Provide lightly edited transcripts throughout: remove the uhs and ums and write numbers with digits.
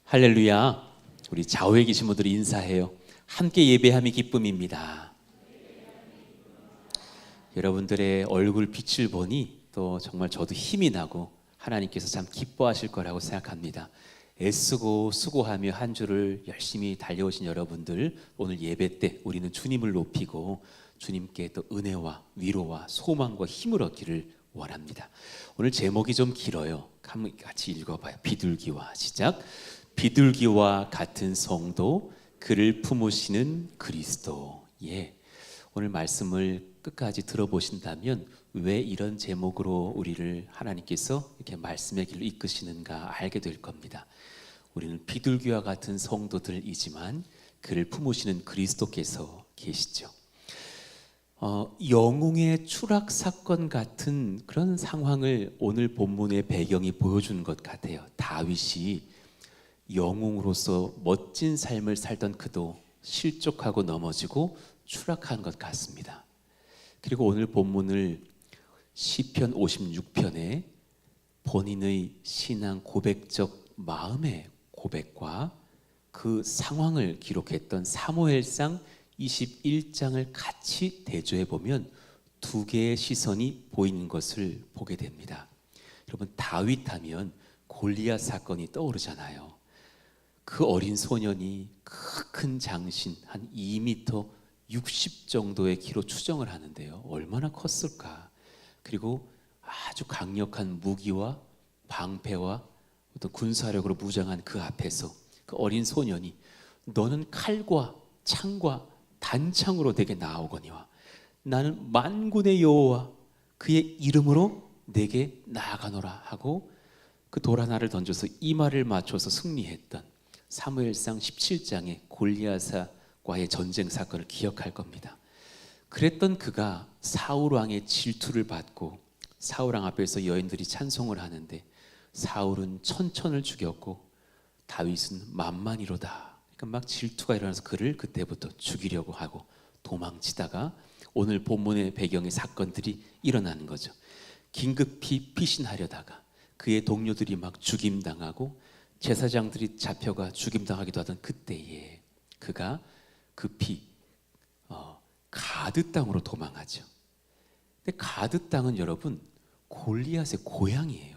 할렐루야. 우리 좌우에 계신 분들이 인사해요. 함께 예배함이 기쁨입니다. 여러분들의 얼굴 빛을 보니 또 정말 저도 힘이 나고 하나님께서 참 기뻐하실 거라고 생각합니다. 애쓰고 수고하며 한 주를 열심히 달려오신 여러분들, 오늘 예배 때 우리는 주님을 높이고 주님께 또 은혜와 위로와 소망과 힘을 얻기를 원합니다. 오늘 제목이 좀 길어요. 같이 읽어봐요. 비둘기와 시작. 비둘기와 같은 성도, 그를 품으시는 그리스도. 오늘 말씀을 끝까지 들어보신다면 왜 이런 제목으로 우리를 하나님께서 이렇게 말씀의 길로 이끄시는가 알게 될 겁니다. 우리는 비둘기와 같은 성도들이지만 그를 품으시는 그리스도께서 계시죠. 영웅의 추락 사건 같은 그런 상황을 오늘 본문의 배경이 보여주는 것 같아요. 다윗이 영웅으로서 멋진 삶을 살던 그도 실족하고 넘어지고 추락한 것 같습니다. 그리고 오늘 본문을 시편 56편에 본인의 신앙 고백적 마음의 고백과 그 상황을 기록했던 사무엘상 21장을 같이 대조해 보면 두 개의 시선이 보이는 것을 보게 됩니다. 여러분, 다윗 하면 골리앗 사건이 떠오르잖아요. 그 어린 소년이 큰 장신 한 2m 60 정도의 키로 추정을 하는데요. 얼마나 컸을까? 그리고 아주 강력한 무기와 방패와 어떤 군사력으로 무장한 그 앞에서 그 어린 소년이 너는 칼과 창과 단창으로 내게 나아오거니와 나는 만군의 여호와 그의 이름으로 내게 나아가노라 하고 그 돌 하나를 던져서 이마를 맞춰서 승리했던 사무엘상 17장의 골리앗과의 전쟁 사건을 기억할 겁니다. 그랬던 그가 사울왕의 질투를 받고 사울왕 앞에서 여인들이 찬송을 하는데 사울은 천천을 죽였고 다윗은 만만이로다. 그러니까 막 질투가 일어나서 그를 그때부터 죽이려고 하고 도망치다가 오늘 본문의 배경의 사건들이 일어나는 거죠. 긴급히 피신하려다가 그의 동료들이 막 죽임당하고 제사장들이 잡혀가 죽임당하기도 하던 그때에 그가 급히 가드 땅으로 도망하죠. 근데 가드 땅은 여러분 골리앗의 고향이에요.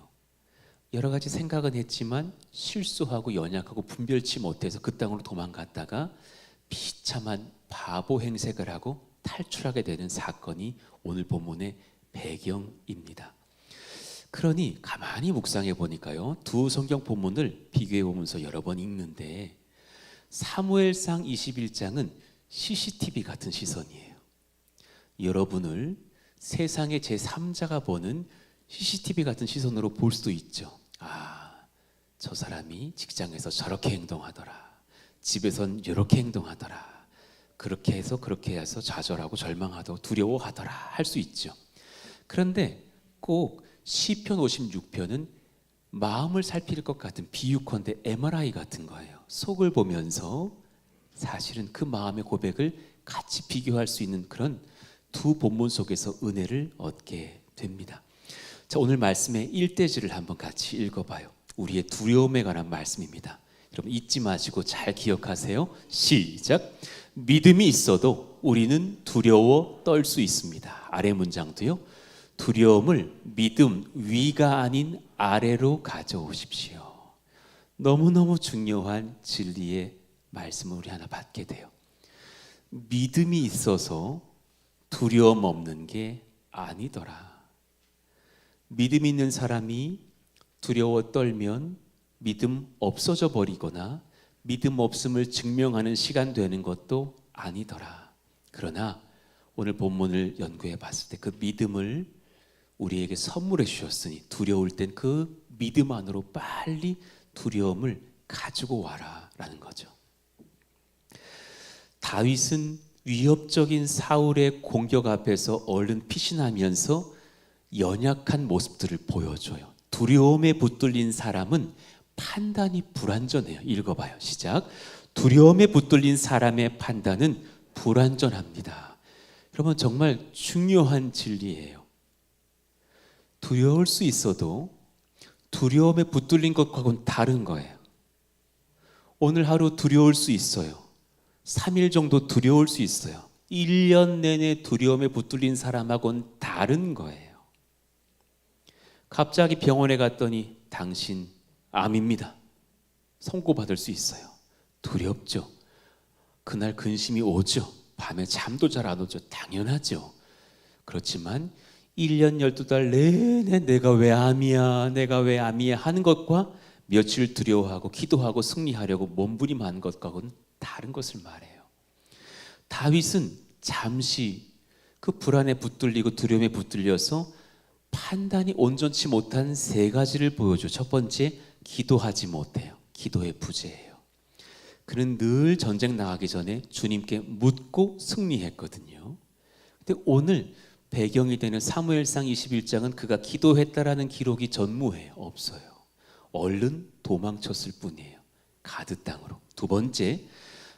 여러 가지 생각은 했지만 실수하고 연약하고 분별치 못해서 그 땅으로 도망갔다가 비참한 바보 행색을 하고 탈출하게 되는 사건이 오늘 본문의 배경입니다. 그러니 가만히 묵상해 보니까요, 두 성경 본문을 비교해 보면서 여러 번 읽는데 사무엘상 21장은 CCTV 같은 시선이에요. 여러분을 세상의 제3자가 보는 CCTV 같은 시선으로 볼 수도 있죠. 저 사람이 직장에서 저렇게 행동하더라. 집에선 이렇게 행동하더라. 그렇게 해서 좌절하고 절망하고 두려워하더라 할 수 있죠. 그런데 꼭 시편 56편은 마음을 살필 것 같은 비유컨대 MRI 같은 거예요. 속을 보면서 사실은 그 마음의 고백을 같이 비교할 수 있는 그런 두 본문 속에서 은혜를 얻게 됩니다. 자, 오늘 말씀의 1대지를 한번 같이 읽어봐요. 우리의 두려움에 관한 말씀입니다. 여러분 잊지 마시고 잘 기억하세요. 시작. 믿음이 있어도 우리는 두려워 떨 수 있습니다. 아래 문장도요. 두려움을 믿음 위가 아닌 아래로 가져오십시오. 너무너무 중요한 진리의 말씀을 우리 하나 받게 돼요. 믿음이 있어서 두려움 없는 게 아니더라. 믿음 있는 사람이 두려워 떨면 믿음 없어져 버리거나 믿음 없음을 증명하는 시간 되는 것도 아니더라. 그러나 오늘 본문을 연구해 봤을 때 그 믿음을 우리에게 선물해 주셨으니 두려울 땐 그 믿음 안으로 빨리 두려움을 가지고 와라 라는 거죠. 다윗은 위협적인 사울의 공격 앞에서 얼른 피신하면서 연약한 모습들을 보여줘요. 두려움에 붙들린 사람은 판단이 불완전해요. 읽어봐요. 시작. 두려움에 붙들린 사람의 판단은 불완전합니다. 여러분 정말 중요한 진리예요. 두려울 수 있어도 두려움에 붙들린 것과는 다른 거예요. 오늘 하루 두려울 수 있어요. 3일 정도 두려울 수 있어요. 1년 내내 두려움에 붙들린 사람하고는 다른 거예요. 갑자기 병원에 갔더니 당신 암입니다. 선고받을 수 있어요. 두렵죠. 그날 근심이 오죠. 밤에 잠도 잘 안 오죠. 당연하죠. 그렇지만 1년 12달 내내 내가 왜 암이야, 내가 왜 암이야 하는 것과 며칠 두려워하고 기도하고 승리하려고 몸부림하는 것과는 다른 것을 말해요. 다윗은 잠시 그 불안에 붙들리고 두려움에 붙들려서 판단이 온전치 못한 세 가지를 보여줘. 첫 번째, 기도하지 못해요. 기도의 부재예요. 그는 늘 전쟁 나가기 전에 주님께 묻고 승리했거든요. 근데 오늘 배경이 되는 사무엘상 21장은 그가 기도했다라는 기록이 전무해요. 없어요. 얼른 도망쳤을 뿐이에요. 가드 땅으로. 두 번째,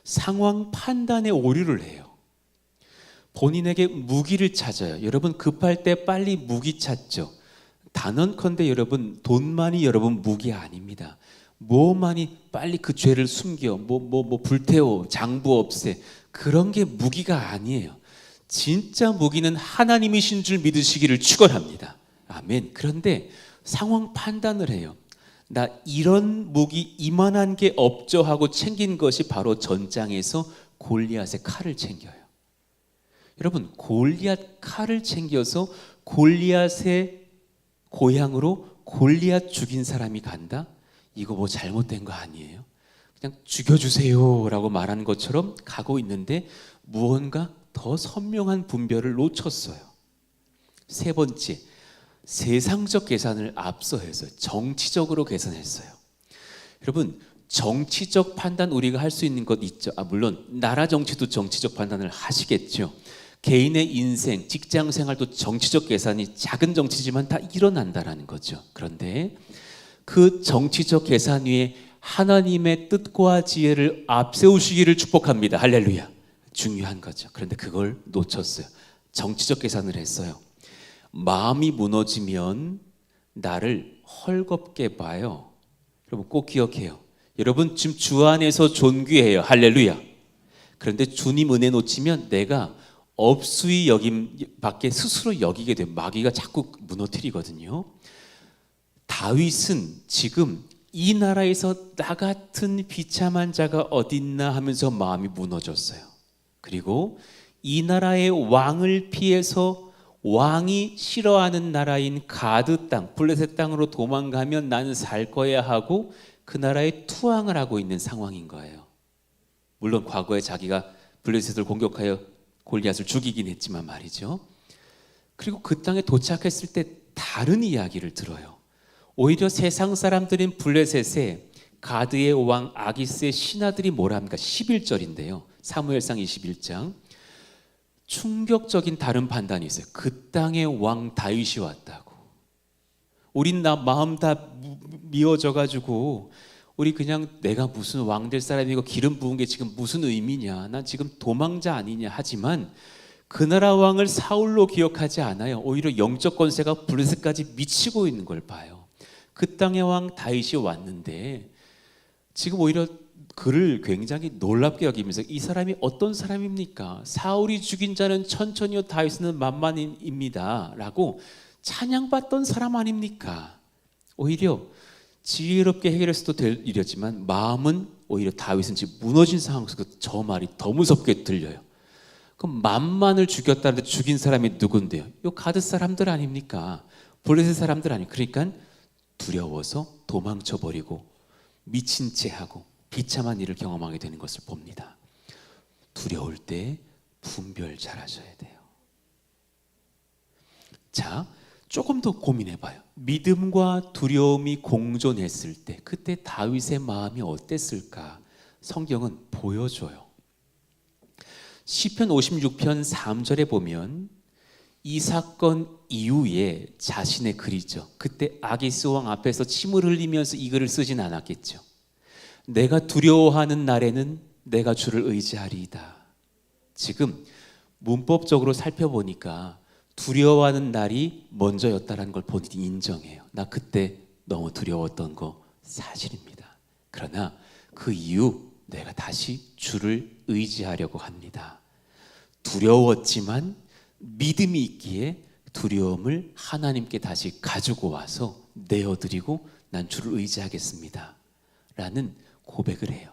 상황 판단에 오류를 해요. 본인에게 무기를 찾아요. 여러분 급할 때 빨리 무기 찾죠. 단언컨대 여러분 돈만이 여러분 무기 아닙니다. 뭐만이 빨리 그 죄를 숨겨 불태워 장부 없애 그런 게 무기가 아니에요. 진짜 무기는 하나님이신 줄 믿으시기를 축원합니다. 아멘. 그런데 상황 판단을 해요. 나 이런 무기 이만한 게 없죠 하고 챙긴 것이 바로 전장에서 골리앗의 칼을 챙겨요. 여러분 골리앗 칼을 챙겨서 골리앗의 고향으로 골리앗 죽인 사람이 간다? 이거 뭐 잘못된 거 아니에요? 그냥 죽여주세요 라고 말하는 것처럼 가고 있는데 무언가 더 선명한 분별을 놓쳤어요. 세 번째, 세상적 계산을 앞서해서 정치적으로 계산했어요. 여러분 정치적 판단 우리가 할 수 있는 것 있죠. 물론 나라 정치도 정치적 판단을 하시겠죠. 개인의 인생, 직장 생활도 정치적 계산이 작은 정치지만 다 일어난다라는 거죠. 그런데 그 정치적 계산 위에 하나님의 뜻과 지혜를 앞세우시기를 축복합니다. 할렐루야. 중요한 거죠. 그런데 그걸 놓쳤어요. 정치적 계산을 했어요. 마음이 무너지면 나를 헐겁게 봐요. 여러분 꼭 기억해요. 여러분 지금 주 안에서 존귀해요. 할렐루야. 그런데 주님 은혜 놓치면 내가 업수이 여김 밖에 스스로 여기게 되면 마귀가 자꾸 무너뜨리거든요. 다윗은 지금 이 나라에서 나 같은 비참한 자가 어딨나 하면서 마음이 무너졌어요. 그리고 이 나라의 왕을 피해서 왕이 싫어하는 나라인 가드 땅, 블레셋 땅으로 도망가면 나는 살 거야 하고 그 나라에 투항을 하고 있는 상황인 거예요. 물론 과거에 자기가 블레셋을 공격하여 골리앗을 죽이긴 했지만 말이죠. 그리고 그 땅에 도착했을 때 다른 이야기를 들어요. 오히려 세상 사람들인 블레셋에 가드의 왕 아기스의 신하들이 뭐라 합니까? 11절인데요. 사무엘상 21장. 충격적인 다른 판단이 있어요. 그 땅에 왕 다윗이 왔다고. 우린 마음 다 미워져가지고 우리 그냥 내가 무슨 왕 될 사람이고 기름 부은 게 지금 무슨 의미냐, 난 지금 도망자 아니냐 하지만 그 나라 왕을 사울로 기억하지 않아요. 오히려 영적 권세가 블레셋까지 미치고 있는 걸 봐요. 그 땅의 왕 다윗이 왔는데 지금 오히려 그를 굉장히 놀랍게 여기면서 이 사람이 어떤 사람입니까? 사울이 죽인 자는 천천히요 다윗은 만만입니다 라고 찬양받던 사람 아닙니까? 오히려 지혜롭게 해결했어도 될 일이었지만 마음은 오히려 다윗은 지금 무너진 상황 속에서 저 말이 더 무섭게 들려요. 그럼 만만을 죽였다는데 죽인 사람이 누군데요? 요 가드 사람들 아닙니까? 블레셋 사람들 아니에요. 그러니까 두려워서 도망쳐버리고 미친 채 하고 비참한 일을 경험하게 되는 것을 봅니다. 두려울 때 분별 잘 하셔야 돼요. 자, 조금 더 고민해봐요. 믿음과 두려움이 공존했을 때 그때 다윗의 마음이 어땠을까? 성경은 보여줘요. 시편 56편 3절에 보면 이 사건 이후에 자신의 글이죠. 그때 아기스 왕 앞에서 침을 흘리면서 이 글을 쓰진 않았겠죠. 내가 두려워하는 날에는 내가 주를 의지하리이다. 지금 문법적으로 살펴보니까 두려워하는 날이 먼저였다는 걸 본인이 인정해요. 나 그때 너무 두려웠던 거 사실입니다. 그러나 그 이후 내가 다시 주를 의지하려고 합니다. 두려웠지만 믿음이 있기에 두려움을 하나님께 다시 가지고 와서 내어드리고 난 주를 의지하겠습니다 라는 고백을 해요.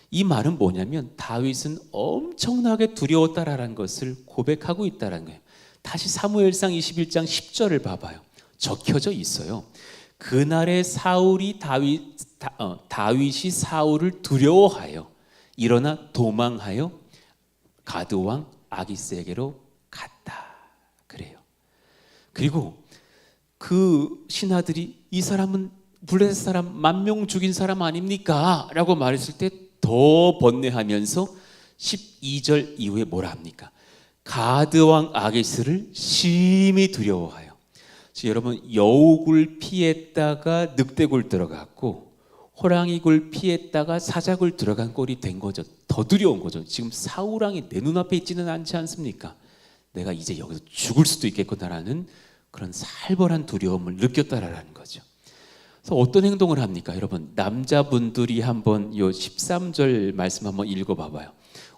이 말은 뭐냐면 다윗은 엄청나게 두려웠다라는 것을 고백하고 있다는 거예요. 다시 사무엘상 21장 10절을 봐봐요. 적혀져 있어요. 그날에 다윗이 사울을 두려워하여 일어나 도망하여 가드왕 아기스에게로 갔다 그래요. 그리고 그 신하들이 이 사람은 블레셋 사람 10,000명 죽인 사람 아닙니까? 라고 말했을 때 더 번뇌하면서 12절 이후에 뭐라 합니까? 가드왕 아기스를 심히 두려워하여. 여러분, 여우굴 피했다가 늑대굴 들어갔고 호랑이굴 피했다가 사자굴 들어간 꼴이 된 거죠. 더 두려운 거죠. 지금 사울왕이 내 눈앞에 있지는 않지 않습니까? 내가 이제 여기서 죽을 수도 있겠구나라는 그런 살벌한 두려움을 느꼈다라는 거죠. 그래서 어떤 행동을 합니까? 여러분, 남자분들이 한번 요 13절 말씀 한번 읽어봐봐요.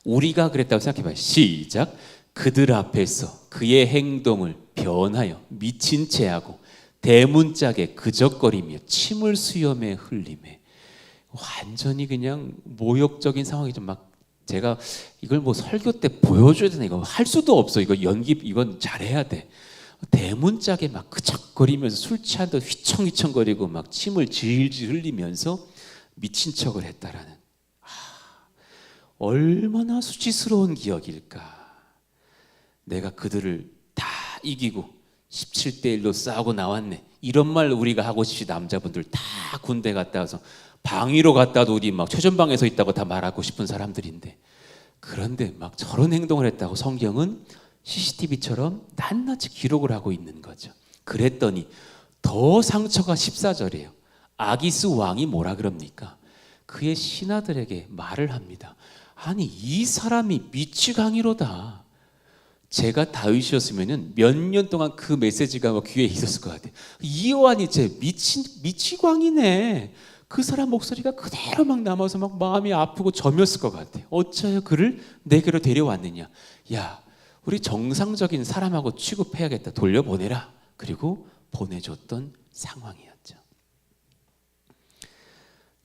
우리가 그랬다고 생각해봐요. 시작. 그들 앞에서 그의 행동을 변하여 미친 채 하고 대문짝에 그적거리며 침을 수염에 흘리매. 완전히 그냥 모욕적인 상황이죠. 막 제가 이걸 뭐 설교 때 보여줘야 되나, 이거 할 수도 없어. 이거 연기 이건 잘해야 돼. 대문짝에 막 그적거리면서 술 취한 듯 휘청휘청거리고 막 침을 질질 흘리면서 미친 척을 했다라는. 얼마나 수치스러운 기억일까. 내가 그들을 다 이기고 17대 1로 싸우고 나왔네. 이런 말 우리가 하고 싶지. 남자분들 다 군대 갔다 와서 방위로 갔다 와도 우리 막 최전방에 서 있다고 다 말하고 싶은 사람들인데, 그런데 막 저런 행동을 했다고 성경은 CCTV처럼 낱낱이 기록을 하고 있는 거죠. 그랬더니 더 상처가 14절이에요. 아기스 왕이 뭐라 그럽니까? 그의 신하들에게 말을 합니다. 아니, 이 사람이 미치광이로다. 제가 다윗이었으면 몇 년 동안 그 메시지가 뭐 귀에 있었을 것 같아요. 이 여호와니 쟤 미치광이네. 그 사람 목소리가 그대로 막 남아서 막 마음이 아프고 점였을 것 같아요. 어찌하여 그를 내게로 데려왔느냐. 야, 우리 정상적인 사람하고 취급해야겠다. 돌려보내라. 그리고 보내줬던 상황이었죠.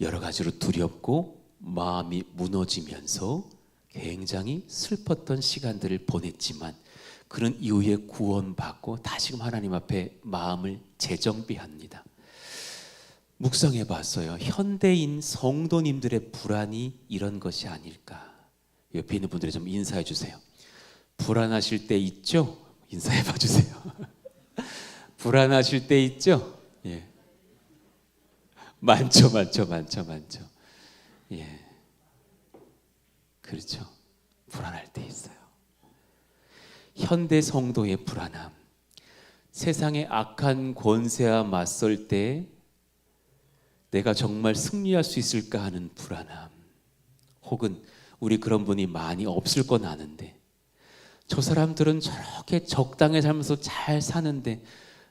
여러 가지로 두렵고 마음이 무너지면서 굉장히 슬펐던 시간들을 보냈지만 그런 이후에 구원받고 다시금 하나님 앞에 마음을 재정비합니다. 묵상해 봤어요. 현대인 성도님들의 불안이 이런 것이 아닐까. 옆에 있는 분들이 좀 인사해 주세요. 불안하실 때 있죠? 인사해 봐 주세요. 불안하실 때 있죠? 예. 많죠. 예. 그렇죠. 불안할 때 있어요. 현대 성도의 불안함. 세상의 악한 권세와 맞설 때 내가 정말 승리할 수 있을까 하는 불안함. 혹은 우리 그런 분이 많이 없을 건 아는데 저 사람들은 저렇게 적당히 살면서 잘 사는데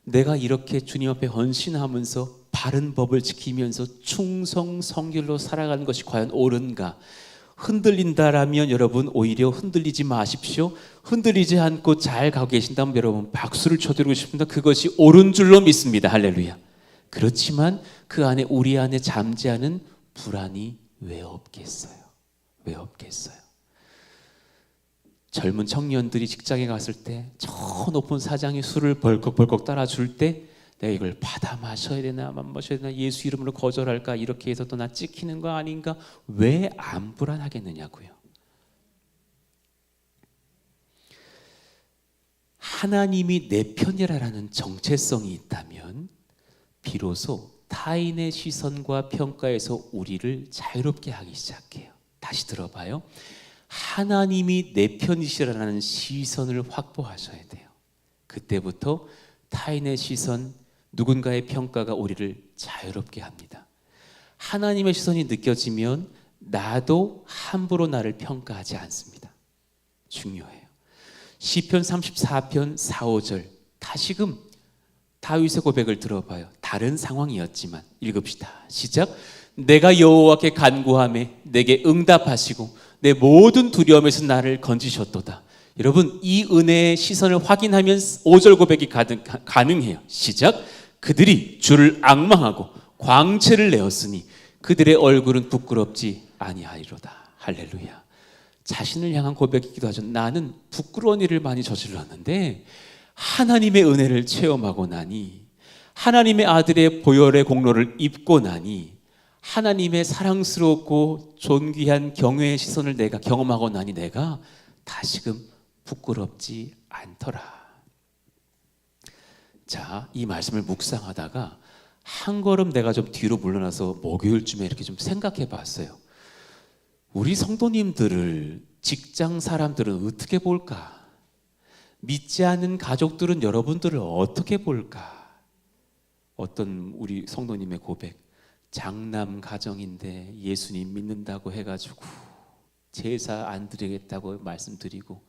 내가 이렇게 주님 앞에 헌신하면서 바른 법을 지키면서 충성 성결로 살아가는 것이 과연 옳은가? 흔들린다라면 여러분 오히려 흔들리지 마십시오. 흔들리지 않고 잘 가고 계신다면 여러분 박수를 쳐드리고 싶습니다. 그것이 옳은 줄로 믿습니다. 할렐루야. 그렇지만 그 안에 우리 안에 잠재하는 불안이 왜 없겠어요? 왜 없겠어요? 젊은 청년들이 직장에 갔을 때 저 높은 사장이 술을 벌컥벌컥 따라줄 때 내가 이걸 받아 마셔야 되나 안 마셔야 되나, 예수 이름으로 거절할까, 이렇게 해서 또 나 찍히는 거 아닌가, 왜 안 불안하겠느냐고요. 하나님이 내 편이라는 정체성이 있다면 비로소 타인의 시선과 평가에서 우리를 자유롭게 하기 시작해요. 다시 들어봐요. 하나님이 내 편이시라는 시선을 확보하셔야 돼요. 그때부터 타인의 시선, 누군가의 평가가 우리를 자유롭게 합니다. 하나님의 시선이 느껴지면 나도 함부로 나를 평가하지 않습니다. 중요해요. 시편 34편 4, 5절 다시금 다윗의 고백을 들어봐요. 다른 상황이었지만 읽읍시다. 시작. 내가 여호와께 간구하매 내게 응답하시고 내 모든 두려움에서 나를 건지셨도다. 여러분, 이 은혜의 시선을 확인하면 5절 고백이 가능해요. 시작. 그들이 주를 앙망하고 광채를 내었으니 그들의 얼굴은 부끄럽지 아니하리로다. 할렐루야. 자신을 향한 고백이기도 하죠. 나는 부끄러운 일을 많이 저질렀는데 하나님의 은혜를 체험하고 나니, 하나님의 아들의 보혈의 공로를 입고 나니, 하나님의 사랑스럽고 존귀한 경외의 시선을 내가 경험하고 나니 내가 다시금 부끄럽지 않더라. 자, 이 말씀을 묵상하다가 한 걸음 내가 좀 뒤로 물러나서 목요일쯤에 이렇게 좀 생각해 봤어요. 우리 성도님들을 직장 사람들은 어떻게 볼까? 믿지 않는 가족들은 여러분들을 어떻게 볼까? 어떤 우리 성도님의 고백, 장남 가정인데 예수님 믿는다고 해가지고 제사 안 드리겠다고 말씀드리고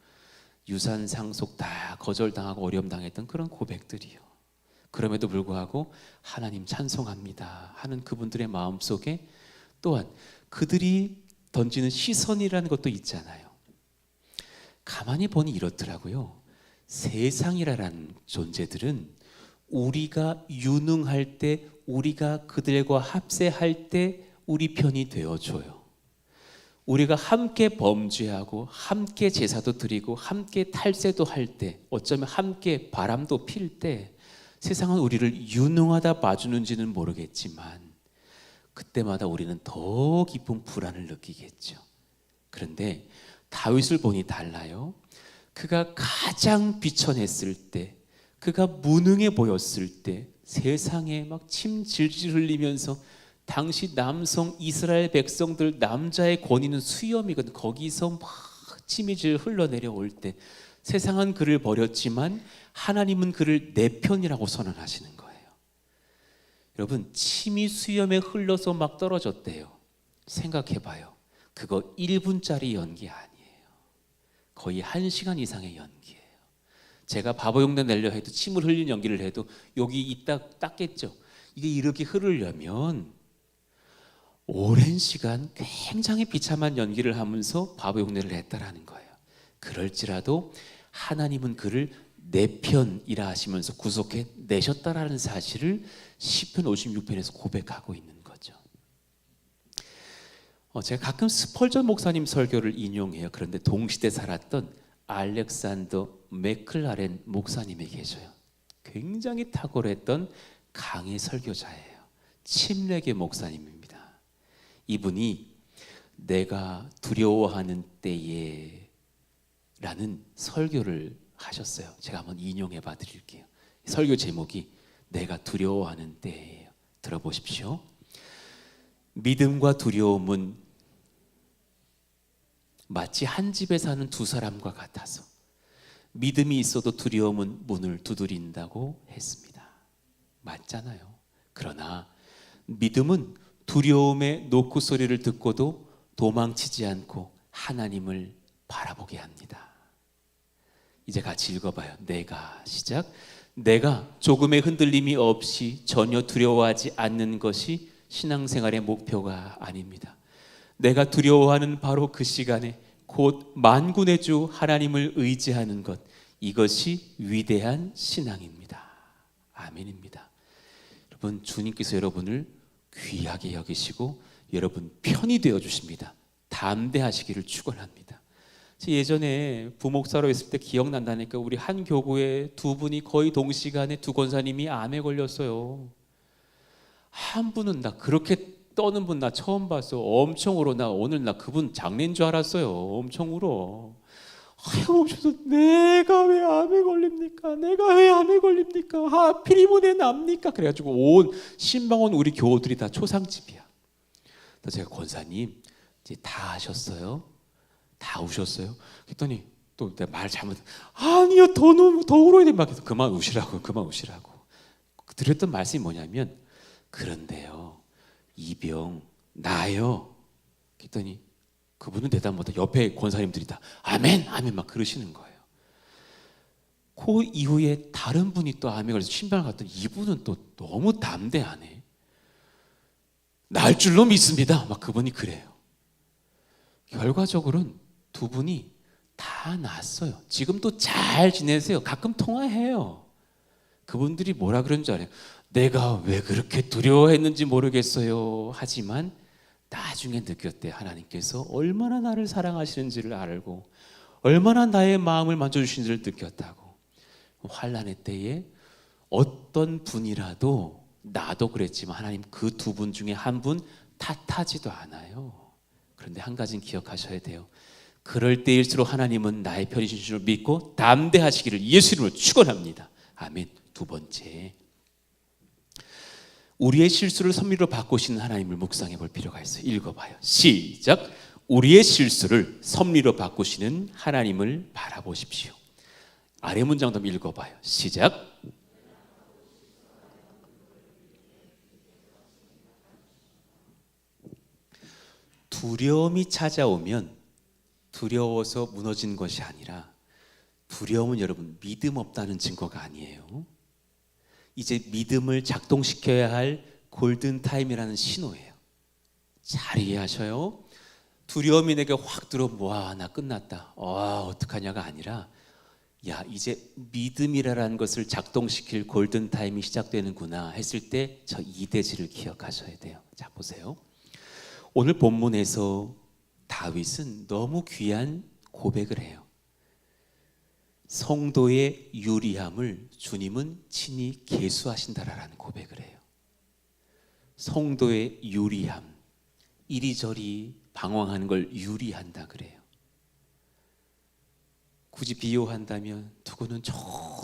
유산 상속 다 거절당하고 어려움 당했던 그런 고백들이요. 그럼에도 불구하고 하나님 찬송합니다 하는 그분들의 마음속에 또한 그들이 던지는 시선이라는 것도 있잖아요. 가만히 보니 이렇더라고요. 세상이라는 존재들은 우리가 유능할 때, 우리가 그들과 합세할 때 우리 편이 되어줘요. 우리가 함께 범죄하고 함께 제사도 드리고 함께 탈세도 할 때, 어쩌면 함께 바람도 필 때 세상은 우리를 유능하다 봐주는지는 모르겠지만 그때마다 우리는 더 깊은 불안을 느끼겠죠. 그런데 다윗을 보니 달라요. 그가 가장 비천했을 때, 그가 무능해 보였을 때 세상에 막 침 질질 흘리면서 당시 남성 이스라엘 백성들 남자의 권위는 수염이거든. 거기서 막 침이 질 흘러내려올 때 세상은 그를 버렸지만 하나님은 그를 내 편이라고 선언하시는 거예요. 여러분, 침이 수염에 흘러서 막 떨어졌대요. 생각해봐요. 그거 1분짜리 연기 아니에요. 거의 1시간 이상의 연기예요. 제가 바보 흉내 내려 해도, 침을 흘린 연기를 해도 여기 이따 닦겠죠. 이게 이렇게 흐르려면 오랜 시간 굉장히 비참한 연기를 하면서 바보 흉내를 냈다라는 거예요. 그럴지라도 하나님은 그를 내 편이라 하시면서 구속해 내셨다라는 사실을 시편 56편에서 고백하고 있는 거죠. 제가 가끔 스펄전 목사님 설교를 인용해요. 그런데 동시대 살았던 알렉산더 맥클라렌 목사님이 계셔요. 굉장히 탁월했던 강의 설교자예요. 침례계 목사님입니다. 이분이 내가 두려워하는 때에 라는 설교를 하셨어요. 제가 한번 인용해 봐 드릴게요. 설교 제목이 내가 두려워하는 때예요. 들어보십시오. 믿음과 두려움은 마치 한 집에 사는 두 사람과 같아서 믿음이 있어도 두려움은 문을 두드린다고 했습니다. 맞잖아요. 그러나 믿음은 두려움의 노크 소리를 듣고도 도망치지 않고 하나님을 바라보게 합니다. 이제 같이 읽어봐요. 내가 시작. 내가 조금의 흔들림이 없이 전혀 두려워하지 않는 것이 신앙생활의 목표가 아닙니다. 내가 두려워하는 바로 그 시간에 곧 만군의 주 하나님을 의지하는 것, 이것이 위대한 신앙입니다. 아멘입니다. 여러분, 주님께서 여러분을 귀하게 여기시고 여러분 편이 되어 주십니다. 담대하시기를 축원합니다. 예전에 부목사로 있을 때 기억난다니까 우리 한 교구에 두 분이 거의 동시간에 두 권사님이 암에 걸렸어요. 한 분은 나 그렇게 떠는 분 나 처음 봤어. 엄청 울어. 나 오늘 나 그분 장례인 줄 알았어요. 엄청 울어. 하염없어서 내가 왜 암에 걸립니까? 내가 왜 암에 걸립니까? 하필이면 내 납니까? 그래가지고 온 신방원 우리 교우들이 다 초상집이야. 그래서 제가 권사님 이제 다 하셨어요? 다 우셨어요? 그랬더니 또 내가 말 잘못 아니요 더 울어야 돼 막 해서 그만 우시라고 드렸던 말씀이 뭐냐면 그런데요 이 병 나요. 그랬더니 그분은 대답 못하고 옆에 권사님들이 다 아멘 아멘 막 그러시는 거예요. 그 이후에 다른 분이 또 암에 걸려서 신방을 갔더니 이분은 또 너무 담대하네. 나을 줄로 믿습니다. 막 그분이 그래요. 결과적으로는 두 분이 다 나았어요. 지금도 잘 지내세요. 가끔 통화해요. 그분들이 뭐라 그러는 줄 알아요? 내가 왜 그렇게 두려워했는지 모르겠어요. 하지만 나중에 느꼈대. 하나님께서 얼마나 나를 사랑하시는지를 알고 얼마나 나의 마음을 만져주시는지를 느꼈다고. 환난의 때에 어떤 분이라도, 나도 그랬지만 하나님 그 두 분 중에 한 분 탓하지도 않아요. 그런데 한 가지는 기억하셔야 돼요. 그럴 때일수록 하나님은 나의 편이신 줄 믿고 담대하시기를 예수 이름으로 축원합니다. 아멘. 두 번째, 우리의 실수를 선미로 바꾸시는 하나님을 묵상해 볼 필요가 있어요. 읽어봐요. 시작. 우리의 실수를 섭리로 바꾸시는 하나님을 바라보십시오. 아래 문장도 한번 읽어봐요. 시작. 두려움이 찾아오면 두려워서 무너진 것이 아니라, 두려움은 여러분 믿음 없다는 증거가 아니에요. 이제 믿음을 작동시켜야 할 골든타임이라는 신호예요. 잘 이해하셔요. 두려움이 내게 확 들어오면 와, 나 끝났다, 어떡하냐가 아니라, 야, 이제 믿음이라는 것을 작동시킬 골든타임이 시작되는구나 했을 때 저 이대지를 기억하셔야 돼요. 자, 보세요. 오늘 본문에서 다윗은 너무 귀한 고백을 해요. 성도의 유리함을 주님은 친히 계수하신다라는 고백을 해요. 성도의 유리함, 이리저리 방황하는 걸 유리한다 그래요. 굳이 비유한다면 누구는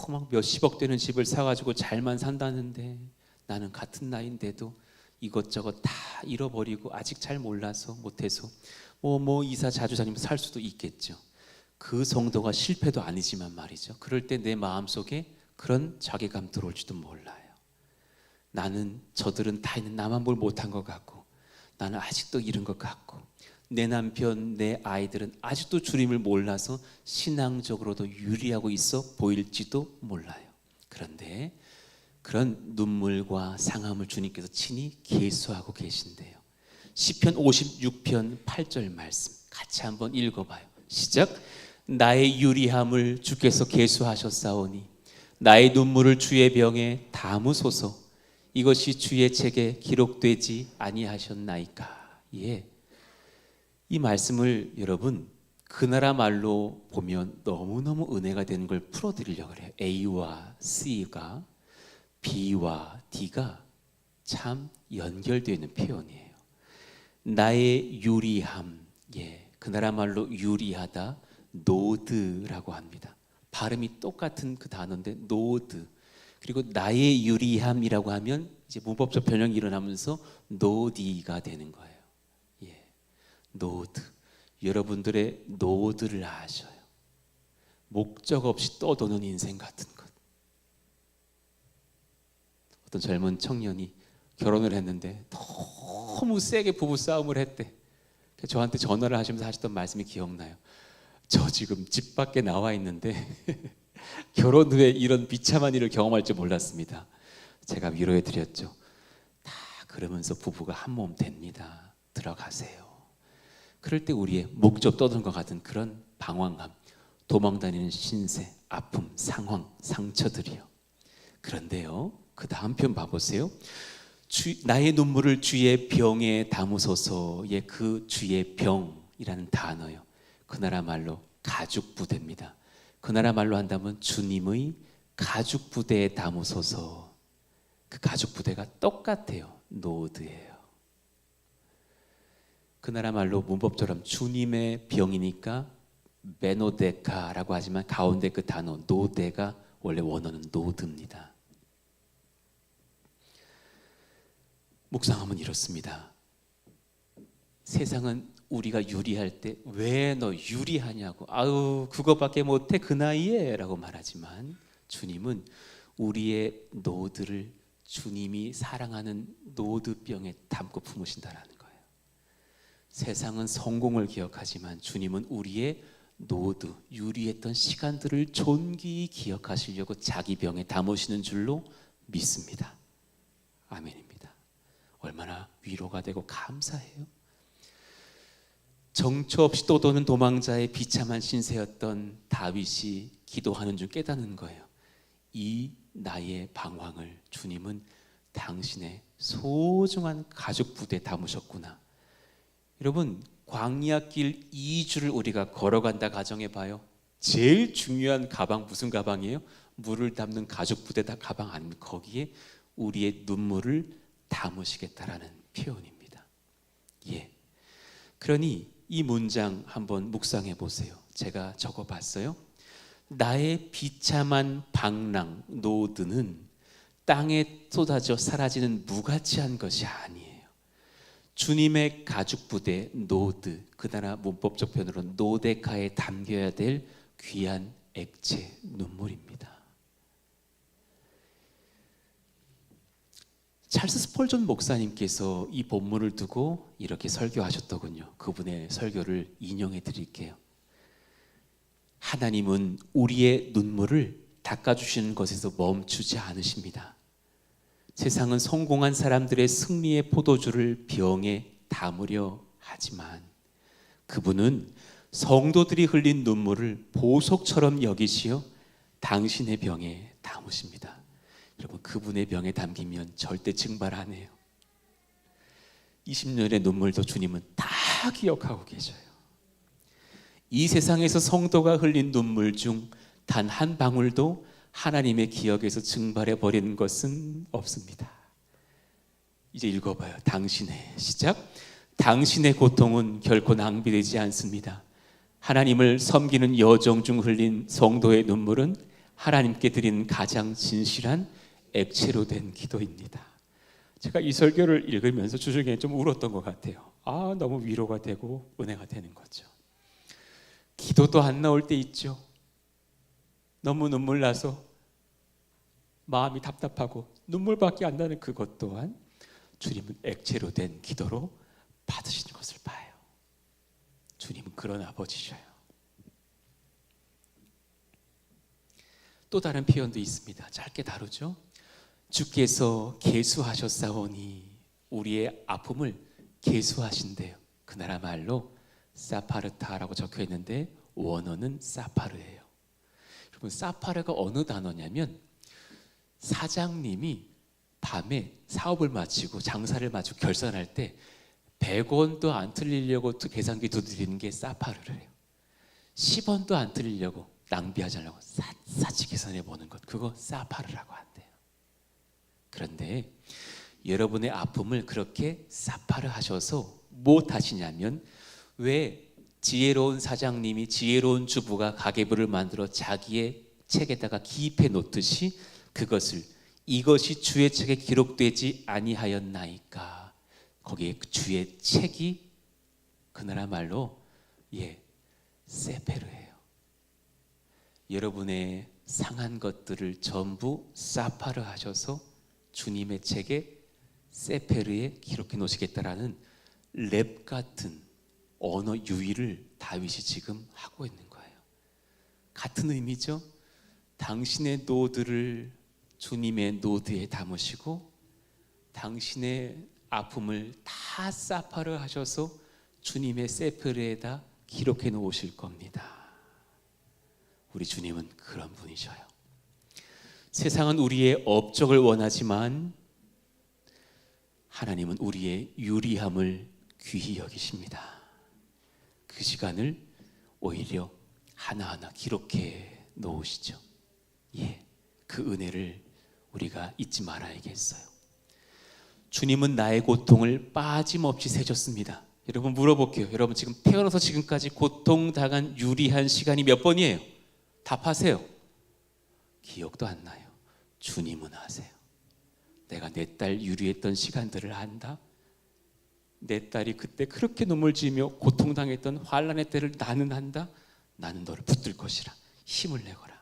막 몇십억 되는 집을 사가지고 잘만 산다는데 나는 같은 나이인데도 이것저것 다 잃어버리고 아직 잘 몰라서 못해서 이사 자주 다니면서 살 수도 있겠죠. 그 정도가 실패도 아니지만 말이죠. 그럴 때 내 마음속에 그런 자괴감 들어올지도 몰라요. 나는, 저들은 다 있는 나만 뭘 못한 것 같고, 나는 아직도 이런 것 같고, 내 남편, 내 아이들은 아직도 주님을 몰라서 신앙적으로도 유리하고 있어 보일지도 몰라요. 그런데 그런 눈물과 상함을 주님께서 친히 계수하고 계신대요. 시편 56편 8절 말씀 같이 한번 읽어봐요. 시작. 나의 유리함을 주께서 계수하셨사오니 나의 눈물을 주의 병에 담으소서. 이것이 주의 책에 기록되지 아니하셨나이까. 예. 이 말씀을 여러분 그 나라 말로 보면 너무너무 은혜가 되는 걸 풀어드리려고 해요. A와 C가, B와 D가 참 연결되어 있는 표현이에요. 나의 유리함, 그 나라 말로 유리하다, 노드라고 합니다. 발음이 똑같은 그 단어인데 노드. 그리고 나의 유리함이라고 하면 이제 문법적 변형이 일어나면서 노디가 되는 거예요. 노드. 여러분들의 노드를 아셔요. 목적 없이 떠도는 인생 같은 것. 어떤 젊은 청년이 결혼을 했는데 너무 세게 부부 싸움을 했대. 저한테 전화를 하시면서 하셨던 말씀이 기억나요. 저 지금 집 밖에 나와 있는데 결혼 후에 이런 비참한 일을 경험할 줄 몰랐습니다. 제가 위로해 드렸죠. 다 그러면서 부부가 한 몸 됩니다. 들어가세요. 그럴 때 우리의 목적 떠도는 것 같은 그런 방황함, 도망다니는 신세, 아픔, 상황, 상처들이요. 그런데요, 그 다음 편 봐보세요. 나의 눈물을 주의 병에 담으소서의 그 주의 병이라는 단어요. 그 나라 말로 가죽 부대입니다. 그 나라 말로 한다면 주님의 가죽 부대에 담으소서. 그 가죽 부대가 똑같아요. 노드예요. 그 나라 말로 문법처럼 주님의 병이니까 메노데카라고 하지만 가운데 그 단어 노데가 원래 원어는 노드입니다. 묵상하면 이렇습니다. 세상은 우리가 유리할 때 왜 너 유리하냐고, 아유 그거밖에 못해 그 나이에 라고 말하지만 주님은 우리의 노드를 주님이 사랑하는 노드병에 담고 품으신다라는 거예요. 세상은 성공을 기억하지만 주님은 우리의 노드, 유리했던 시간들을 존귀히 기억하시려고 자기 병에 담으시는 줄로 믿습니다. 아멘입니다. 얼마나 위로가 되고 감사해요. 정처 없이 떠도는 도망자의 비참한 신세였던 다윗이 기도하는 중 깨닫는 거예요. 이 나의 방황을 주님은 당신의 소중한 가죽 부대에 담으셨구나. 여러분, 광야길 2주를 우리가 걸어간다 가정해 봐요. 제일 중요한 가방 무슨 가방이에요? 물을 담는 가죽 부대 가방 아닙니까? 거기에 우리의 눈물을 담으시겠다라는 표현입니다. 예. 그러니 이 문장 한번 묵상해 보세요. 제가 적어 봤어요. 나의 비참한 방랑, 노드는 땅에 쏟아져 사라지는 무가치한 것이 아니에요. 주님의 가죽 부대, 노드, 그 나라 문법적 표현으로 노데카에 담겨야 될 귀한 액체 눈물입니다. 찰스 스펄전 목사님께서 이 본문을 두고 이렇게 설교하셨더군요. 그분의 설교를 인용해 드릴게요. 하나님은 우리의 눈물을 닦아주시는 것에서 멈추지 않으십니다. 세상은 성공한 사람들의 승리의 포도주를 병에 담으려 하지만 그분은 성도들이 흘린 눈물을 보석처럼 여기시어 당신의 병에 담으십니다. 여러분, 그분의 병에 담기면 절대 증발 안 해요. 20년의 눈물도 주님은 다 기억하고 계셔요. 이 세상에서 성도가 흘린 눈물 중 단 한 방울도 하나님의 기억에서 증발해 버리는 것은 없습니다. 이제 읽어봐요. 당신의 시작. 당신의 고통은 결코 낭비되지 않습니다. 하나님을 섬기는 여정 중 흘린 성도의 눈물은 하나님께 드리는 가장 진실한 액체로 된 기도입니다. 제가 이 설교를 읽으면서 주중에 좀 울었던 것 같아요. 너무 위로가 되고 은혜가 되는 거죠. 기도도 안 나올 때 있죠. 너무 눈물 나서 마음이 답답하고 눈물밖에 안 나는 그것 또한 주님은 액체로 된 기도로 받으시는 것을 봐요. 주님은 그런 아버지셔요. 또 다른 표현도 있습니다. 짧게 다루죠. 주께서 계수하셨사오니 우리의 아픔을 계수하신대요. 그 나라 말로 사파르타라고 적혀 있는데 원어는 사파르예요. 여러분, 사파르가 어느 단어냐면 사장님이 밤에 사업을 마치고 장사를 마치고 결산할 때 100원도 안 틀리려고 계산기 두드리는 게 사파르래요. 10원도 안 틀리려고 낭비하지 않으려고 샅샅이 계산해 보는 것, 그거 사파르라고 한대요. 그런데 여러분의 아픔을 그렇게 사파르 하셔서 뭐 하시냐면, 왜 지혜로운 사장님이, 지혜로운 주부가 가계부를 만들어 자기의 책에다가 기입해 놓듯이 그것을 이것이 주의 책에 기록되지 아니하였나이까, 거기에 주의 책이 그 나라 말로 세페르예요. 여러분의 상한 것들을 전부 사파르 하셔서 주님의 책에 세페르에 기록해 놓으시겠다라는 랩 같은 언어 유희를 다윗이 지금 하고 있는 거예요. 같은 의미죠. 당신의 노드를 주님의 노드에 담으시고 당신의 아픔을 다 사파르 하셔서 주님의 세페르에다 기록해 놓으실 겁니다. 우리 주님은 그런 분이셔요. 세상은 우리의 업적을 원하지만 하나님은 우리의 유리함을 귀히 여기십니다. 그 시간을 오히려 하나하나 기록해 놓으시죠. 그 은혜를 우리가 잊지 말아야겠어요. 주님은 나의 고통을 빠짐없이 세셨습니다. 여러분, 물어볼게요. 여러분, 지금 태어나서 지금까지 고통당한 유리한 시간이 몇 번이에요? 답하세요. 기억도 안 나요. 주님은 아세요. 내가 내 딸 유리했던 시간들을 안다. 내 딸이 그때 그렇게 눈물 지으며 고통당했던 환난의 때를 나는 안다. 나는 너를 붙들 것이라 힘을 내거라.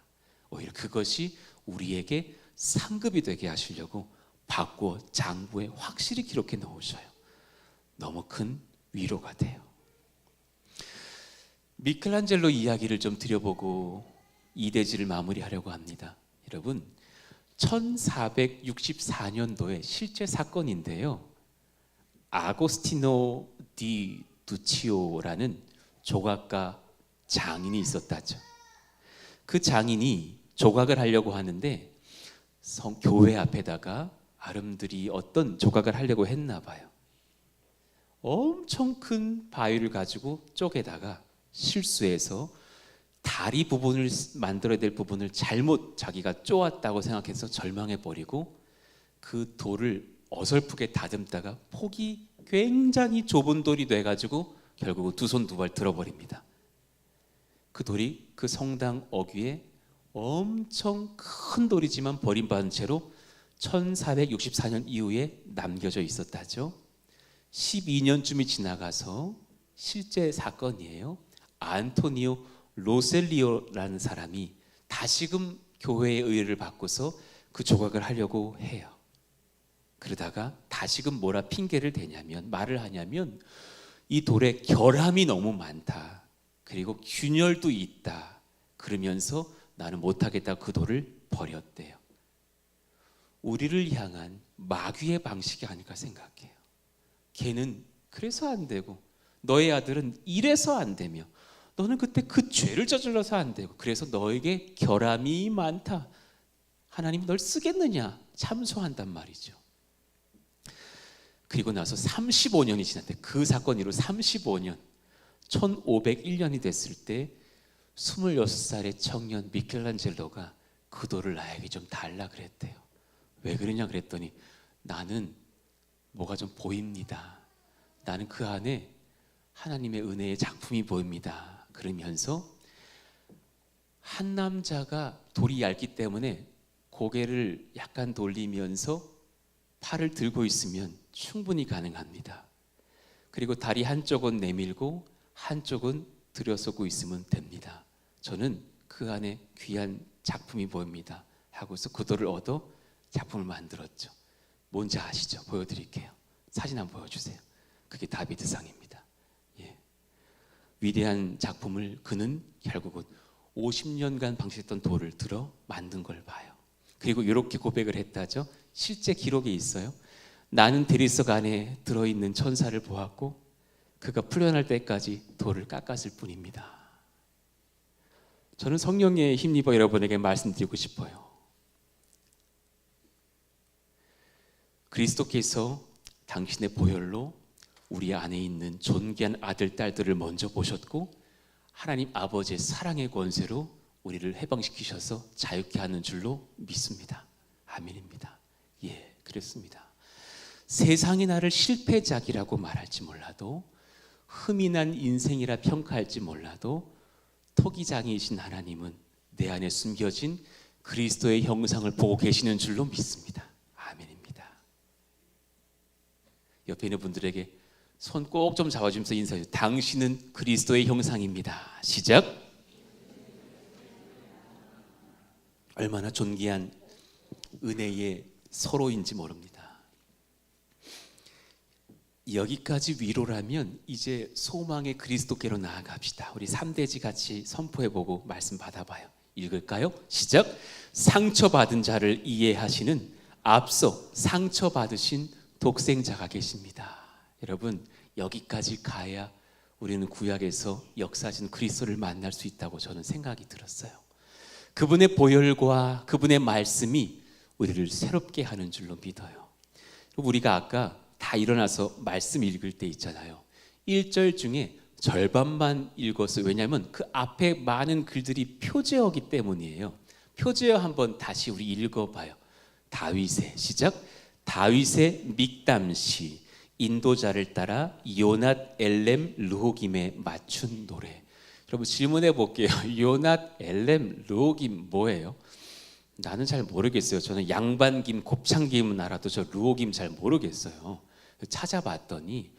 오히려 그것이 우리에게 상급이 되게 하시려고 바꾸어 장부에 확실히 기록해 놓으셔요. 너무 큰 위로가 돼요. 미켈란젤로 이야기를 좀 드려보고 이 대지를 마무리하려고 합니다. 여러분, 1464년도에 실제 사건인데요. 아고스티노 디 두치오라는 조각가 장인이 있었다죠. 그 장인이 조각을 하려고 하는데 교회 앞에다가 아름드리 어떤 조각을 하려고 했나 봐요. 엄청 큰 바위를 가지고 쪽에다가 실수해서 다리 부분을 만들어야 될 부분을 잘못 자기가 쪼았다고 생각해서 절망해 버리고 그 돌을 어설프게 다듬다가 폭이 굉장히 좁은 돌이 돼가지고 결국 두 손 두 발 들어버립니다. 그 돌이 그 성당 어귀에 엄청 큰 돌이지만 버림받은 채로 1464년 이후에 남겨져 있었다죠. 12년쯤이 지나가서 실제 사건이에요. 안토니오 로셀리오라는 사람이 다시금 교회의 의뢰를 받고서 그 조각을 하려고 해요. 그러다가 다시금 뭐라 핑계를 대냐면 말을 하냐면 이 돌에 결함이 너무 많다. 그리고 균열도 있다. 그러면서 나는 못하겠다 그 돌을 버렸대요. 우리를 향한 마귀의 방식이 아닐까 생각해요. 걔는 그래서 안 되고 너의 아들은 이래서 안 되며 너는 그때 그 죄를 저질러서 안 되고 그래서 너에게 결함이 많다. 하나님이 널 쓰겠느냐 참소한단 말이죠. 그리고 나서 35년이 지났대. 그 사건 이후 35년 1501년이 됐을 때 26살의 청년 미켈란젤로가 그 돌을 나에게 좀 달라 그랬대요. 왜 그러냐 그랬더니 나는 뭐가 좀 보입니다. 나는 그 안에 하나님의 은혜의 작품이 보입니다. 그러면서 한 남자가 돌이 얇기 때문에 고개를 약간 돌리면서 팔을 들고 있으면 충분히 가능합니다. 그리고 다리 한쪽은 내밀고 한쪽은 들여서고 있으면 됩니다. 저는 그 안에 귀한 작품이 보입니다. 하고서 그 돌을 얻어 작품을 만들었죠. 뭔지 아시죠? 보여드릴게요. 사진 한번 보여주세요. 그게 다비드상입니다. 예. 위대한 작품을 그는 결국은 50년간 방치했던 돌을 들어 만든 걸 봐요. 그리고 이렇게 고백을 했다죠. 실제 기록에 있어요. 나는 대리석 안에 들어있는 천사를 보았고 그가 풀려날 때까지 돌을 깎았을 뿐입니다. 저는 성령에 힘입어 여러분에게 말씀드리고 싶어요. 그리스도께서 당신의 보혈로 우리 안에 있는 존귀한 아들, 딸들을 먼저 보셨고 하나님 아버지의 사랑의 권세로 우리를 해방시키셔서 자유케 하는 줄로 믿습니다. 아멘입니다. 예, 그렇습니다. 세상이 나를 실패작이라고 말할지 몰라도 흠이 난 인생이라 평가할지 몰라도 토기장이신 하나님은 내 안에 숨겨진 그리스도의 형상을 보고 계시는 줄로 믿습니다. 아멘입니다. 옆에 있는 분들에게 손 꼭 좀 잡아주면서 인사해요. 당신은 그리스도의 형상입니다. 시작. 얼마나 존귀한 은혜의 서로인지 모릅니다. 여기까지 위로라면 이제 소망의 그리스도께로 나아갑시다. 우리 3대지 같이 선포해보고 말씀 받아봐요. 읽을까요? 시작. 상처받은 자를 이해하시는 앞서 상처받으신 독생자가 계십니다. 여러분 여기까지 가야 우리는 구약에서 역사하신 그리스도를 만날 수 있다고 저는 생각이 들었어요. 그분의 보혈과 그분의 말씀이 우리를 새롭게 하는 줄로 믿어요. 우리가 아까 다 일어나서 말씀 읽을 때 있잖아요. 1절 중에 절반만 읽었어요. 왜냐하면 그 앞에 많은 글들이 표제어기 때문이에요. 표제어 한번 다시 우리 읽어봐요. 다윗의 시작. 다윗의 믹담시 인도자를 따라 요낫 엘렘 르호김에 맞춘 노래. 여러분 질문해 볼게요. 요낫 엘렘 르호김 뭐예요? 나는 잘 모르겠어요. 저는 양반김 곱창김은 알아도 저 르호김 잘 모르겠어요. 찾아봤더니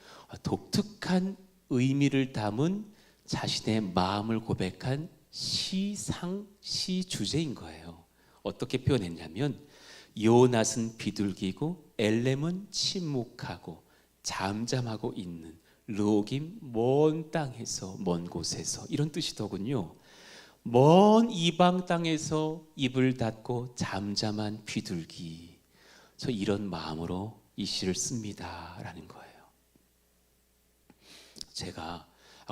독특한 의미를 담은 자신의 마음을 고백한 시상, 시 주제인 거예요. 어떻게 표현했냐면 요낫은 비둘기고 엘렘은 침묵하고 잠잠하고 있는 르호김 먼 땅에서 먼 곳에서 이런 뜻이더군요. 먼 이방 땅에서 입을 닫고 잠잠한 비둘기. 저 이런 마음으로 이 시를 씁니다 라는 거예요. 제가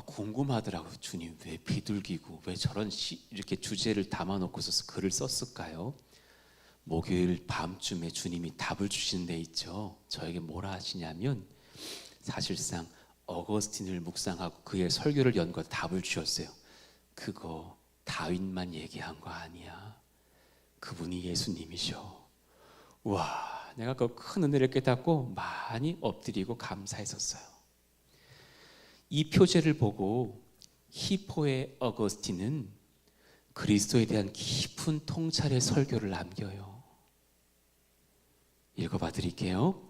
궁금하더라고요. 주님 왜 비둘기고 왜 저런 이렇게 주제를 담아놓고서 글을 썼을까요? 목요일 밤쯤에 주님이 답을 주시는 데 있죠. 저에게 뭐라 하시냐면 사실상 어거스틴을 묵상하고 그의 설교를 연구해 답을 주셨어요. 그거 다윗만 얘기한 거 아니야. 그분이 예수님이셔. 와, 내가 그 큰 은혜를 깨닫고 많이 엎드리고 감사했었어요. 이 표제를 보고 히포의 어거스틴은 그리스도에 대한 깊은 통찰의 설교를 남겨요. 읽어봐 드릴게요.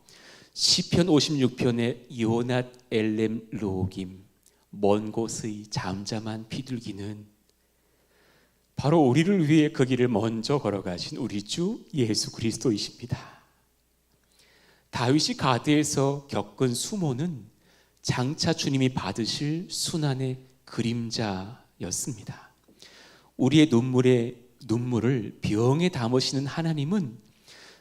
시편 56편의 요낫 엘렘 로김, 먼 곳의 잠잠한 비둘기는 바로 우리를 위해 그 길을 먼저 걸어가신 우리 주 예수 그리스도이십니다. 다윗이 가드에서 겪은 수모는 장차 주님이 받으실 순환의 그림자였습니다. 우리의 눈물을 병에 담으시는 하나님은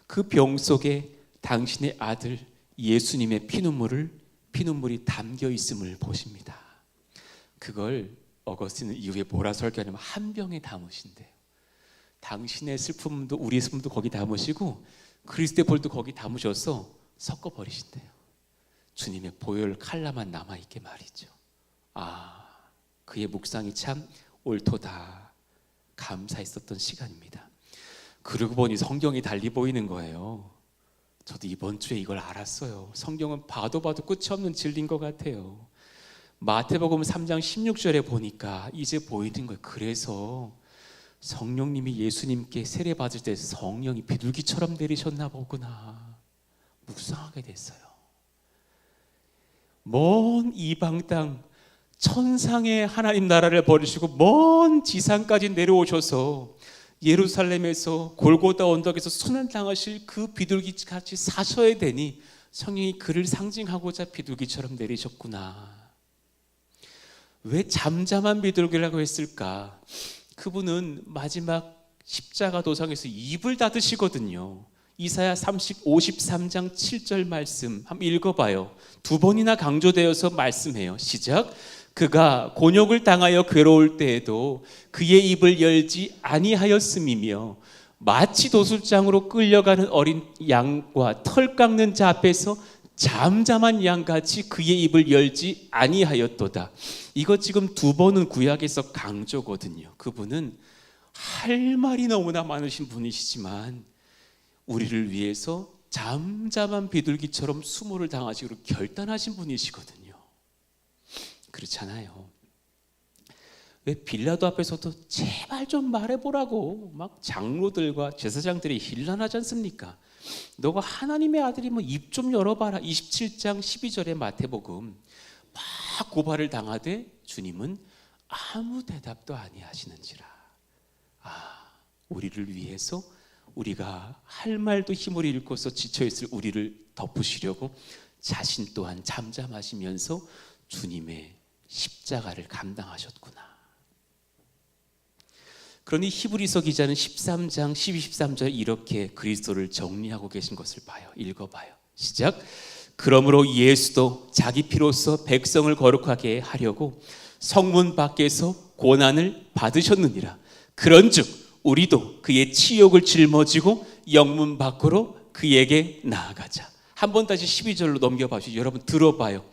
그 병 속에 당신의 아들 예수님의 피눈물이 담겨 있음을 보십니다. 그걸 어거스틴은 이후에 뭐라 설교하냐면 한 병에 담으신대요. 당신의 슬픔도 우리의 슬픔도 거기 담으시고 그리스도의 볼도 거기 담으셔서 섞어버리신대요. 주님의 보혈 칼라만 남아있게 말이죠. 그의 묵상이 참 옳도다 감사했었던 시간입니다. 그러고 보니 성경이 달리 보이는 거예요. 저도 이번 주에 이걸 알았어요. 성경은 봐도 끝이 없는 진리인 것 같아요. 마태복음 3장 16절에 보니까 이제 보이는 거예요. 그래서 성령님이 예수님께 세례 받을 때 성령이 비둘기처럼 내리셨나 보구나 묵상하게 됐어요. 먼 이방 땅 천상의 하나님 나라를 버리시고 먼 지상까지 내려오셔서 예루살렘에서 골고다 언덕에서 순환당하실 그 비둘기같이 사셔야 되니 성령이 그를 상징하고자 비둘기처럼 내리셨구나. 왜 잠잠한 비둘기라고 했을까? 그분은 마지막 십자가 도상에서 입을 닫으시거든요. 이사야 53장 7절 말씀 한번 읽어봐요. 두 번이나 강조되어서 말씀해요. 시작. 그가 곤욕을 당하여 괴로울 때에도 그의 입을 열지 아니하였음이며 마치 도술장으로 끌려가는 어린 양과 털 깎는 자 앞에서 잠잠한 양같이 그의 입을 열지 아니하였도다. 이거 지금 두 번은 구약에서 강조거든요. 그분은 할 말이 너무나 많으신 분이시지만 우리를 위해서 잠잠한 비둘기처럼 수모를 당하시기로 결단하신 분이시거든요. 그렇잖아요. 왜 빌라도 앞에서도 제발 좀 말해보라고 막 장로들과 제사장들이 hir난하지 않습니까? 너가 하나님의 아들이면 입 좀 열어봐라. 27장 12절의 마태복음 막 고발을 당하되 주님은 아무 대답도 아니하시는지라. 우리를 위해서 우리가 할 말도 힘을 잃고서 지쳐있을 우리를 덮으시려고 자신 또한 잠잠하시면서 주님의 십자가를 감당하셨구나. 그러니 히브리서 기자는 13장 12, 13절 이렇게 그리스도를 정리하고 계신 것을 봐요. 읽어봐요. 시작. 그러므로 예수도 자기 피로써 백성을 거룩하게 하려고 성문 밖에서 고난을 받으셨느니라. 그런즉 우리도 그의 치욕을 짊어지고 영문 밖으로 그에게 나아가자. 한 번 다시 12절로 넘겨봐 주시죠. 여러분 들어봐요.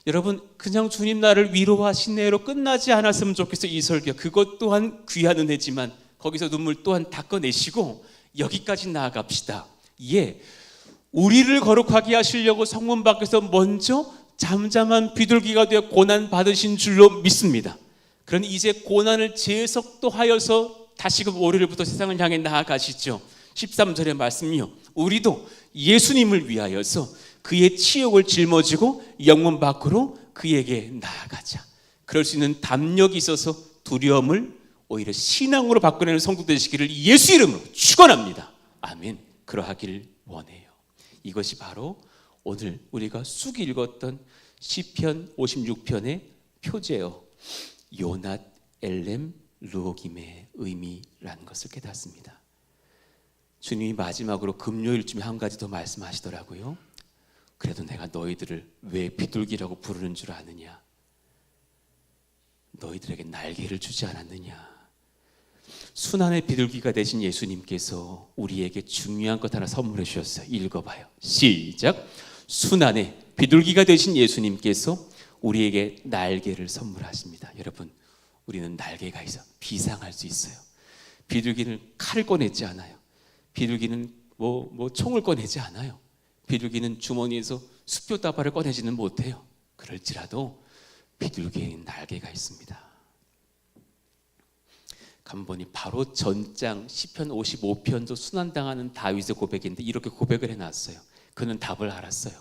여러분 그냥 주님 나를 위로하시네로 끝나지 않았으면 좋겠어요. 이 설교 그것 또한 귀한 은혜지만 거기서 눈물 또한 닦아내시고 여기까지 나아갑시다. 우리를 거룩하게 하시려고 성문 밖에서 먼저 잠잠한 비둘기가 되어 고난 받으신 줄로 믿습니다. 그러니 이제 고난을 재석도하여서 다시금 월요일부터 세상을 향해 나아가시죠. 13절의 말씀이요. 우리도 예수님을 위하여서 그의 치욕을 짊어지고 영문 밖으로 그에게 나아가자. 그럴 수 있는 담력이 있어서 두려움을 오히려 신앙으로 바꿔내는 성도 되시기를 예수 이름으로 축원합니다. 아멘. 그러하길 원해요. 이것이 바로 오늘 우리가 쑥 읽었던 시편 56편의 표제요. 요낫 엘렘 루오김의 의미라는 것을 깨닫습니다. 주님이 마지막으로 금요일쯤에 한 가지 더 말씀하시더라고요. 그래도 내가 너희들을 왜 비둘기라고 부르는 줄 아느냐? 너희들에게 날개를 주지 않았느냐. 순환의 비둘기가 되신 예수님께서 우리에게 중요한 것 하나 선물해 주셨어요. 읽어봐요. 시작. 순환의 비둘기가 되신 예수님께서 우리에게 날개를 선물하십니다. 여러분, 우리는 날개가 있어 비상할 수 있어요. 비둘기는 칼을 꺼내지 않아요. 비둘기는 총을 꺼내지 않아요. 비둘기는 주머니에서 수표 다발을 꺼내지는 못해요. 그럴지라도 비둘기에는 날개가 있습니다. 간번이 바로 전장 시편 55편도 순환당하는 다윗의 고백인데 이렇게 고백을 해놨어요. 그는 답을 알았어요.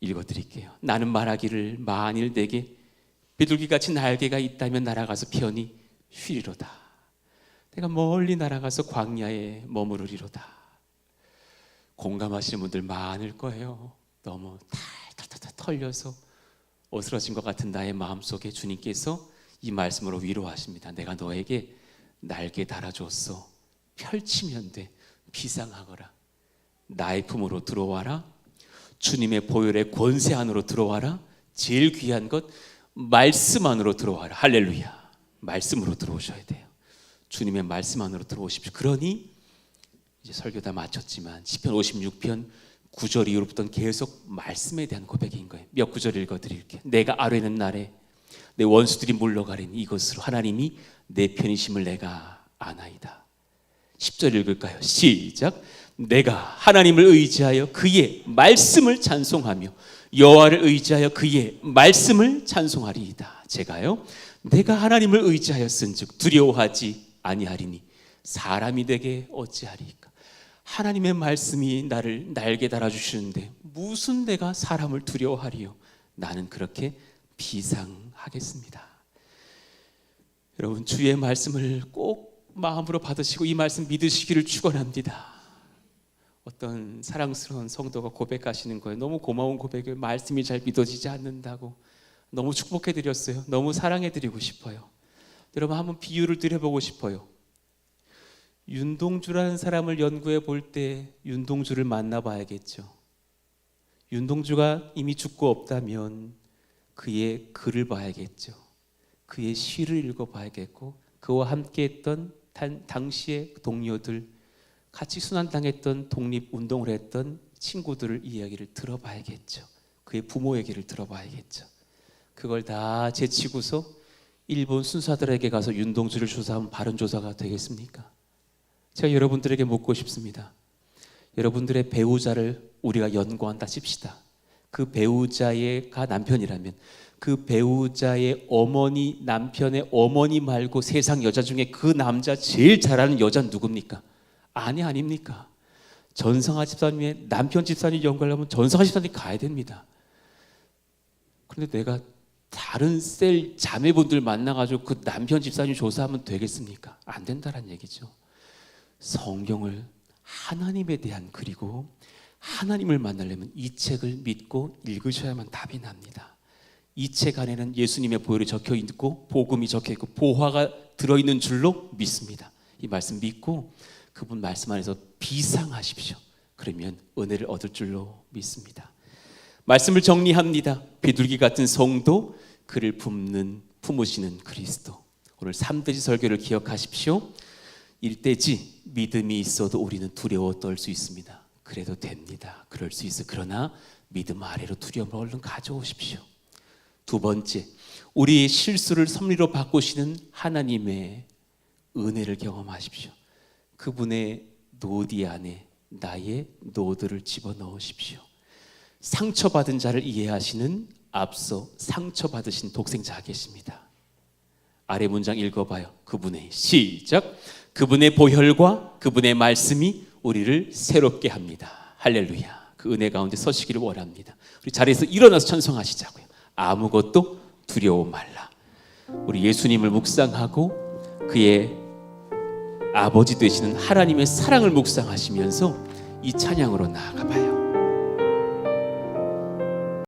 읽어드릴게요. 나는 말하기를 만일 내게 비둘기같이 날개가 있다면 날아가서 편히 쉬리로다. 내가 멀리 날아가서 광야에 머무르리로다. 공감하시는 분들 많을 거예요. 너무 탈탈탈 털려서 어스러진 것 같은 나의 마음속에 주님께서 이 말씀으로 위로하십니다. 내가 너에게 날개 달아줬어. 펼치면 돼. 비상하거라. 나의 품으로 들어와라. 주님의 보혈의 권세 안으로 들어와라. 제일 귀한 것 말씀 안으로 들어와라. 할렐루야. 말씀으로 들어오셔야 돼요. 주님의 말씀 안으로 들어오십시오. 그러니 이제 설교 다 마쳤지만 시편 56편 9절 이후로부터는 계속 말씀에 대한 고백인 거예요. 몇 구절 읽어드릴게요. 내가 아뢰는 날에 내 원수들이 물러가리니 이것으로 하나님이 내 편이심을 내가 아나이다. 10절 읽을까요? 시작. 내가 하나님을 의지하여 그의 말씀을 찬송하며 여호와를 의지하여 그의 말씀을 찬송하리이다. 제가요 내가 하나님을 의지하였은즉 두려워하지 아니하리니 사람이 되게 어찌하리이까. 하나님의 말씀이 나를 날개 달아주시는데 무슨 내가 사람을 두려워하리요. 나는 그렇게 비상하겠습니다. 여러분, 주의 말씀을 꼭 마음으로 받으시고 이 말씀 믿으시기를 축원합니다. 어떤 사랑스러운 성도가 고백하시는 거예요. 너무 고마운 고백을 말씀이 잘 믿어지지 않는다고. 너무 축복해드렸어요. 너무 사랑해드리고 싶어요. 여러분, 한번 비유를 드려보고 싶어요. 윤동주라는 사람을 연구해 볼 때 윤동주를 만나봐야겠죠. 윤동주가 이미 죽고 없다면 그의 글을 봐야겠죠. 그의 시를 읽어봐야겠고 그와 함께했던 당시의 동료들, 같이 순환당했던 독립운동을 했던 친구들을 이야기를 들어봐야겠죠. 그의 부모 얘기를 들어봐야겠죠. 그걸 다 제치고서 일본 순사들에게 가서 윤동주를 조사하면 바른 조사가 되겠습니까? 제가 여러분들에게 묻고 싶습니다. 여러분들의 배우자를 우리가 연구한다 칩시다. 그 배우자가 남편이라면 그 배우자의 어머니, 남편의 어머니 말고 세상 여자 중에 그 남자 제일 잘하는 여자는 누굽니까? 아니 아닙니까? 전성하 집사님의 남편 집사님 연구하려면 전성하 집사님 가야 됩니다. 그런데 내가 다른 셀 자매분들 만나가지고 그 남편 집사님 조사하면 되겠습니까? 안 된다는 얘기죠. 성경을 하나님에 대한 그리고 하나님을 만나려면 이 책을 믿고 읽으셔야만 답이 납니다. 이 책 안에는 예수님의 보혈이 적혀 있고 복음이 적혀 있고 보화가 들어있는 줄로 믿습니다. 이 말씀 믿고 그분 말씀 안에서 비상하십시오. 그러면 은혜를 얻을 줄로 믿습니다. 말씀을 정리합니다. 비둘기 같은 성도, 그를 품으시는 그리스도. 오늘 3대지 설교를 기억하십시오. 1대지 믿음이 있어도 우리는 두려워 떨 수 있습니다. 그래도 됩니다. 그럴 수 있어. 그러나 믿음 아래로 두려움을 얼른 가져오십시오. 2번째, 우리의 실수를 섭리로 바꾸시는 하나님의 은혜를 경험하십시오. 그분의 노디 안에 나의 노드를 집어넣으십시오. 상처받은 자를 이해하시는 앞서 상처받으신 독생자 계십니다. 아래 문장 읽어봐요. 그분의 시작. 그분의 보혈과 그분의 말씀이 우리를 새롭게 합니다. 할렐루야. 그 은혜 가운데 서시기를 원합니다. 우리 자리에서 일어나서 찬송하시자고요. 아무것도 두려워 말라. 우리 예수님을 묵상하고 그의 아버지 되시는 하나님의 사랑을 묵상하시면서 이 찬양으로 나아가 봐요.